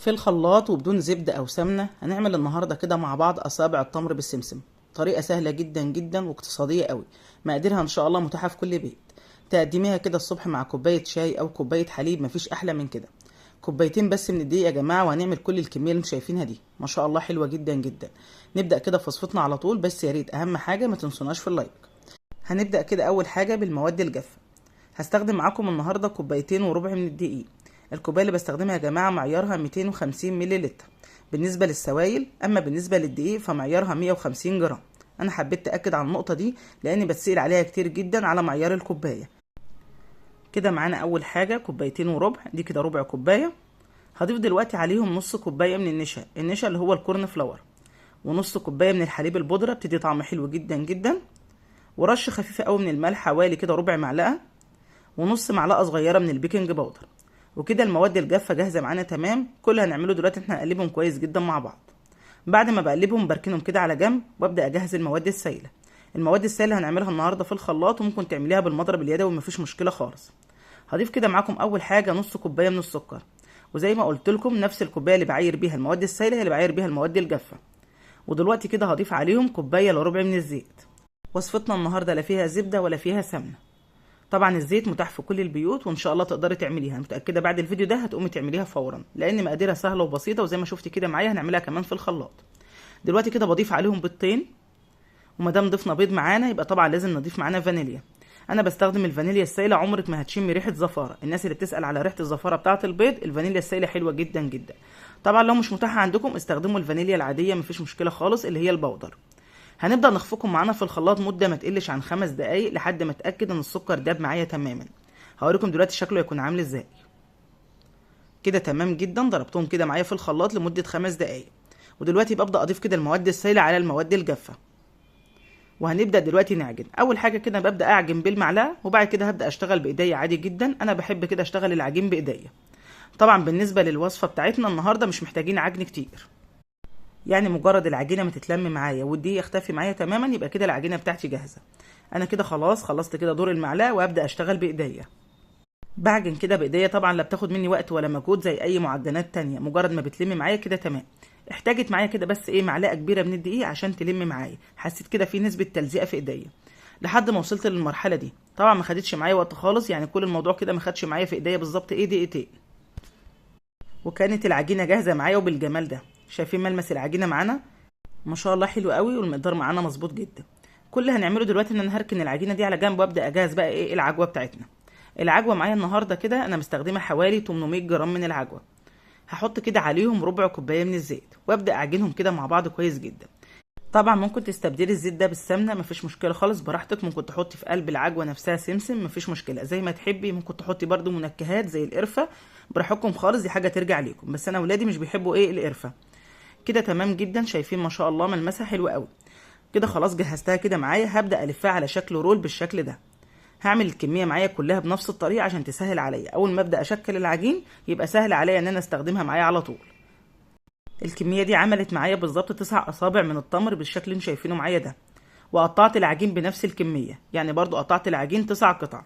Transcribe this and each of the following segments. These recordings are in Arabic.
في الخلاط وبدون زبدة أو سمنة هنعمل النهاردة كده مع بعض أصابع التمر بالسمسم. طريقة سهلة جدا جدا واقتصادية قوي، مقاديرها إن شاء الله متاحة في كل بيت. تقدميها كده الصبح مع كوباية شاي أو كوباية حليب، مفيش أحلى من كده. كوبايتين بس من الدقيق يا جماعة، وهنعمل كل الكمية اللي انتوا شايفينها دي، ما شاء الله حلوة جدا جدا. نبدأ كده في وصفتنا على طول، بس يا ريت أهم حاجة ما تنسوناش في اللايك. هنبدأ كده أول حاجة بالمواد الجافة. هستخدم معاكم النهارده كوبايتين وربع من الدقيق. الكوبايه اللي بستخدمها يا جماعه معيارها 250 مللتر بالنسبه للسوائل، اما بالنسبه للدقيق فمعيارها 150 جرام. انا حبيت اتاكد على النقطه دي لاني بتسال عليها كتير جدا على معيار الكوبايه. كده معانا اول حاجه كوبايتين وربع، دي كده ربع كوبايه. هضيف دلوقتي عليهم نص كوبايه من النشا اللي هو الكورن فلاور، ونص كوبايه من الحليب البودره، بتدي طعم حلو جدا جدا، ورش خفيفه قوي من الملح حوالي كده ربع معلقه، ونص معلقه صغيره من البيكنج باودر. وكده المواد الجافه جاهزه معانا تمام. كل اللي هنعمله دلوقتي احنا هنقلبهم كويس جدا مع بعض. بعد ما بقلبهم بركنهم كده على جنب، وابدا اجهز المواد السائله. المواد السائله هنعملها النهارده في الخلاط، وممكن تعمليها بالمضرب اليدوي مفيش مشكله خالص. هضيف كده معاكم اول حاجه نص كوبايه من السكر، وزي ما قلت لكم نفس الكوبايه اللي بعاير بيها المواد السائله هي اللي بعاير بيها المواد الجافه. ودلوقتي كده هضيف عليهم كوبايه الا ربع من الزيت. وصفتنا النهارده لا فيها زبده ولا فيها سمنه. طبعا الزيت متاح في كل البيوت، وان شاء الله تقدري تعمليها. متاكده بعد الفيديو ده هتقومي تعمليها فورا، لان مقاديرها سهله وبسيطه، وزي ما شفتي كده معايا هنعملها كمان في الخلاط. دلوقتي كده بضيف عليهم بيضتين، وما دام ضفنا بيض معانا يبقى طبعا لازم نضيف معانا فانيليا. انا بستخدم الفانيليا السائله، عمرك ما هتشمي ريحه زفاره. الناس اللي بتسال على ريحه الزفاره بتاعه البيض، الفانيليا السائله حلوه جدا جدا. طبعا لو مش متاحه عندكم استخدموا الفانيليا العاديه، مفيش مشكله خالص، اللي هي البودر. هنبدا نخفقهم معانا في الخلاط مده ما تقلش عن 5 دقايق لحد ما اتاكد ان السكر داب معايا تماما. هوريكم دلوقتي شكله هيكون عامل ازاي. كده تمام جدا، ضربتهم كده معايا في الخلاط لمده 5 دقايق. ودلوقتي ببدا اضيف كده المواد السائله على المواد الجافه، وهنبدا دلوقتي نعجن. اول حاجه كده ببدا اعجن بالمعلقه، وبعد كده هبدا اشتغل بايديا عادي جدا. انا بحب كده اشتغل العجين بايديا. طبعا بالنسبه للوصفه بتاعتنا النهارده مش محتاجين عجن كتير، يعني مجرد العجينه ما تتلم معايا والدقيق يختفي معايا تماما يبقى كده العجينه بتاعتي جاهزه. انا كده خلاص خلصت كده دور المعلقه، وابدا اشتغل بايديا. بعجن كده بايديا، طبعا لا بتاخد مني وقت ولا مجهود زي اي معجنات تانية، مجرد ما بتلم معايا كده تمام. احتاجت معايا كده بس معلقه كبيره من الدقيق عشان تلم معايا. حسيت كده في نسبه تلزيقه في ايديا لحد ما وصلت للمرحله دي. طبعا ما خدتش معايا وقت خالص، يعني كل الموضوع كده ما خدش معايا في ايديا بالظبط دقيقتين، وكانت العجينه جاهزه معايا وبالجمال ده. شايفين ملمس العجينه معانا ما شاء الله حلو قوي، والمقدار معانا مظبوط جدا. كل اللي هنعمله دلوقتي ان انا هركن العجينه دي على جنب، وابدا اجهز بقى العجوه بتاعتنا. العجوه معايا النهارده كده انا مستخدمه حوالي 800 جرام من العجوه. هحط كده عليهم ربع كوبايه من الزيت، وابدا اعجنهم كده مع بعض كويس جدا. طبعا ممكن تستبدلي الزيت ده بالسمنه، مفيش مشكله خالص براحتك. ممكن تحطي في قلب العجوه نفسها سمسم، مفيش مشكله زي ما تحبي. ممكن تحطي برده منكهات زي القرفه، براحتكم خالص، دي حاجه ترجع ليكم. بس انا ولادي مش بيحبوا القرفه. كده تمام جدا، شايفين ما شاء الله ملمسها حلو قوي. كده خلاص جهزتها كده معايا. هبدا الفها على شكل رول بالشكل ده. هعمل الكميه معايا كلها بنفس الطريقه عشان تسهل عليا. اول ما ابدا اشكل العجين يبقى سهل عليا ان انا استخدمها معايا على طول. الكميه دي عملت معايا بالظبط 9 اصابع من التمر بالشكل اللي انتوا شايفينه معايا ده. وقطعت العجين بنفس الكميه، يعني برضو قطعت العجين 9 قطع.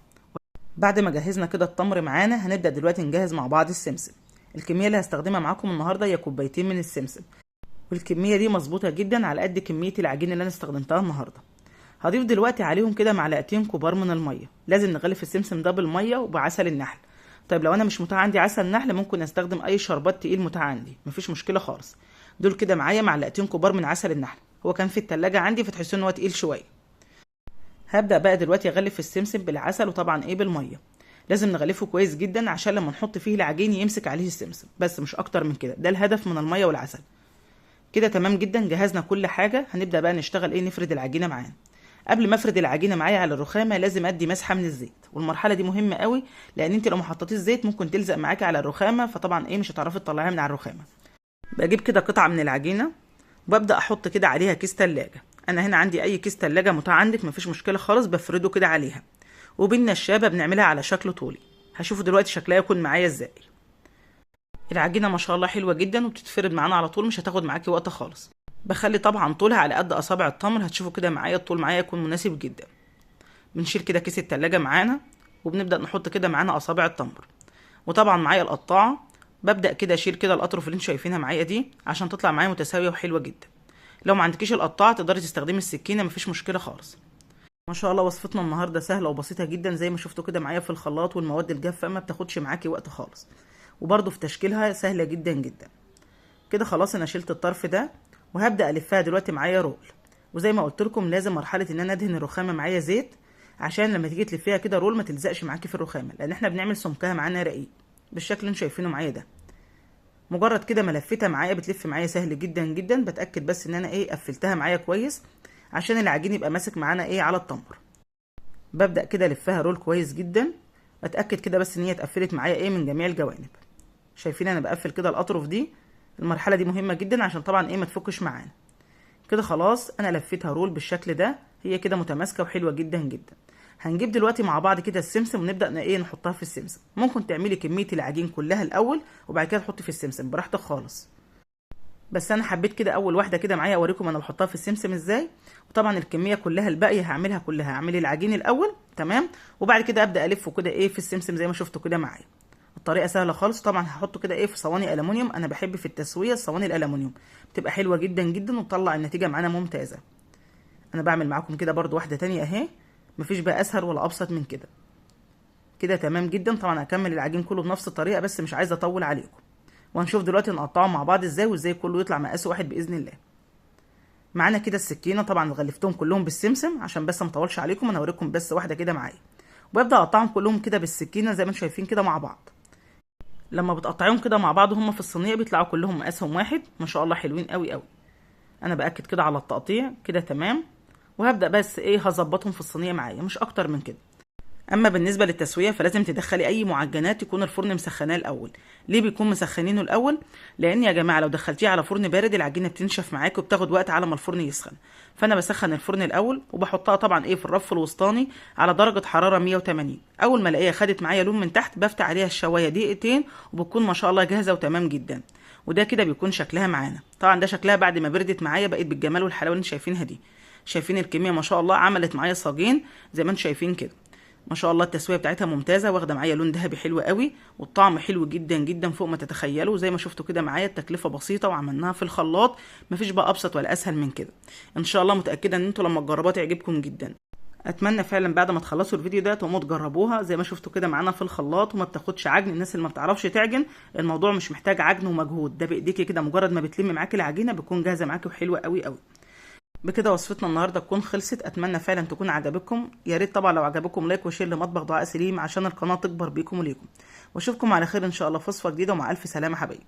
بعد ما جهزنا كده التمر معانا، هنبدا دلوقتي نجهز مع بعض السمسم. الكميه اللي هستخدمها معاكم النهارده هي كوبايتين من السمسم، والكميه دي مظبوطه جدا على قد كميه العجين اللي انا استخدمتها النهارده. هضيف دلوقتي عليهم كده معلقتين كبار من الميه. لازم نغلف السمسم ده بالميه وبعسل النحل. طيب لو انا مش متاح عندي عسل نحل، ممكن استخدم اي شربات تقيل متاح عندي، مفيش مشكله خالص. دول كده معايا معلقتين كبار من عسل النحل، هو كان في التلاجة عندي فتحسوا ان هو تقيل شويه. هبدا بقى دلوقتي اغلف السمسم بالعسل، وطبعا بالميه. لازم نغلفه كويس جدا عشان لما نحط فيه العجين يمسك عليه السمسم، بس مش اكتر من كده. ده الهدف من الميه والعسل. كده تمام جدا، جهزنا كل حاجه. هنبدا بقى نشتغل نفرد العجينه معانا. قبل ما افرد العجينه معايا على الرخامه لازم ادي مسحه من الزيت، والمرحله دي مهمه قوي، لان انت لو ما حطيتيش زيت ممكن تلزق معاكي على الرخامه، فطبعا مش هتعرفي تطلعيها من على الرخامه. بجيب كده قطعه من العجينه، وببدا احط كده عليها كيس تلاجة. انا هنا عندي اي كيس تلاجة متاح عندك مفيش مشكله خالص، بفرده كده عليها. وبالنشابه بنعملها على شكل طولي. هشوفوا دلوقتي شكلها يكون معايا ازاي. العجينه ما شاء الله حلوه جدا، وبتتفرد معانا على طول، مش هتاخد معاكي وقت خالص. بخلي طبعا طولها على قد اصابع التمر. هتشوفوا كده معايا الطول معايا يكون مناسب جدا. بنشيل كده كيس التلاجة معانا، وبنبدأ نحط كده معانا اصابع التمر. وطبعا معايا القطاعة، ببدا كده اشيل كده الاطراف اللي انتوا شايفينها معايا دي عشان تطلع معايا متساويه وحلوه جدا. لو ما عندكيش القطاعه تقدري تستخدمي السكينه، مفيش مشكله خالص. ما شاء الله وصفتنا النهارده سهله وبسيطه جدا زي ما شفتوا كده معايا في الخلاط، والمواد الجافه ما بتاخدش معاكي وقت خالص، وبرده في تشكيلها سهله جدا جدا. كده خلاص انا شلت الطرف ده، وهبدا الفها دلوقتي معايا رول. وزي ما قلت لكم لازم مرحله ان انا ادهن الرخامه معايا زيت، عشان لما تيجي تلفيها كده رول ما تلزقش معاكي في الرخامه، لان احنا بنعمل سمكها معانا رقيق بالشكل اللي انتوا شايفينه معايا ده. مجرد كده ما لفتها معايا بتلف معايا سهل جدا جدا. بتاكد بس ان انا قفلتها معايا كويس عشان العجين يبقى ماسك معانا على التمر. ببدا كده الفها رول كويس جدا، اتاكد كده بس ان هي اتقفلت معايا من جميع الجوانب. شايفين انا بقفل كده الاطراف دي، المرحله دي مهمه جدا عشان طبعا ما تفكش معانا. كده خلاص انا لفيتها رول بالشكل ده، هي كده متماسكه وحلوه جدا جدا. هنجيب دلوقتي مع بعض كده السمسم ونبدا نحطها في السمسم. ممكن تعملي كميه العجين كلها الاول وبعد كده تحطي في السمسم براحتك خالص، بس انا حبيت كده اول واحده كده معايا اوريكم انا بحطها في السمسم ازاي. وطبعا الكميه كلها الباقيه هعملها كلها، هعمل العجين الاول تمام، وبعد كده ابدا الفه كده في السمسم زي ما شفتوا كده معايا. الطريقه سهله خالص. طبعا هحطه كده في صواني الومنيوم، انا بحب في التسويه الصواني الالومنيوم بتبقى حلوه جدا جدا وتطلع النتيجه معانا ممتازه. انا بعمل معاكم كده برضو واحده تانية اهي، مفيش بقى اسهل ولا ابسط من كده. كده تمام جدا. طبعا هكمل العجين كله بنفس الطريقه بس مش عايزه اطول عليكم، وهنشوف دلوقتي نقطعه مع بعض ازاي، وازاي كله يطلع مقاس واحد باذن الله. معانا كده السكينه، طبعا غلفتهم كلهم بالسمسم عشان بس ما اطولش عليكم، انا هوريكم بس واحده كده معايا. وببدا اقطعهم كلهم كده بالسكينه زي ما انتم شايفين كده مع بعض. لما بتقطعيهم كده مع بعض هم في الصينيه بيطلعوا كلهم مقاسهم واحد ما شاء الله، حلوين قوي قوي. انا باكد كده على التقطيع كده تمام، وهبدا بس هظبطهم في الصينيه معايا مش اكتر من كده. اما بالنسبه للتسويه فلازم تدخلي اي معجنات يكون الفرن مسخناه الاول. ليه بيكون مسخنينه الاول؟ لان يا جماعه لو دخلتيه على فرن بارد العجينه بتنشف معاكي وبتاخد وقت على ما الفرن يسخن. فانا بسخن الفرن الاول وبحطها طبعا في الرف الوسطاني على درجه حراره 180. اول ما الاقيها خدت معايا لون من تحت بفتح عليها الشوايه دقيقتين، وبتكون ما شاء الله جاهزه وتمام جدا. وده كده بيكون شكلها معانا. طبعا ده شكلها بعد ما بردت معايا بقت بالجمال والحلاوه اللي انتم شايفينها دي. شايفين الكميه ما شاء الله عملت معايا صاجين زي ما انتم شايفين كده. ما شاء الله التسويه بتاعتها ممتازه، واخده معايا لون ذهبي حلو قوي، والطعم حلو جدا جدا فوق ما تتخيلوا. زي ما شفتوا كده معايا التكلفه بسيطه وعملناها في الخلاط، مفيش بقى ابسط ولا اسهل من كده. ان شاء الله متاكده ان انتوا لما تجربوها تعجبكم جدا. اتمنى فعلا بعد ما تخلصوا الفيديو ده تقوموا تجربوها زي ما شفتوا كده معانا في الخلاط، وما بتاخدش عجن. الناس اللي ما بتعرفش تعجن الموضوع مش محتاج عجن ومجهود، ده بايديكي كده مجرد ما بتلمي معاكي العجينه بتكون جاهزه معاكي وحلوه قوي قوي. بكده وصفتنا النهارده تكون خلصت. اتمنى فعلا تكون عجبتكم. يا ريت طبعا لو عجبكم لايك وشير لمطبخ دعاء سليم عشان القناه تكبر بيكم وليكم. واشوفكم على خير ان شاء الله في وصفه جديده، ومع الف سلامه حبايبي.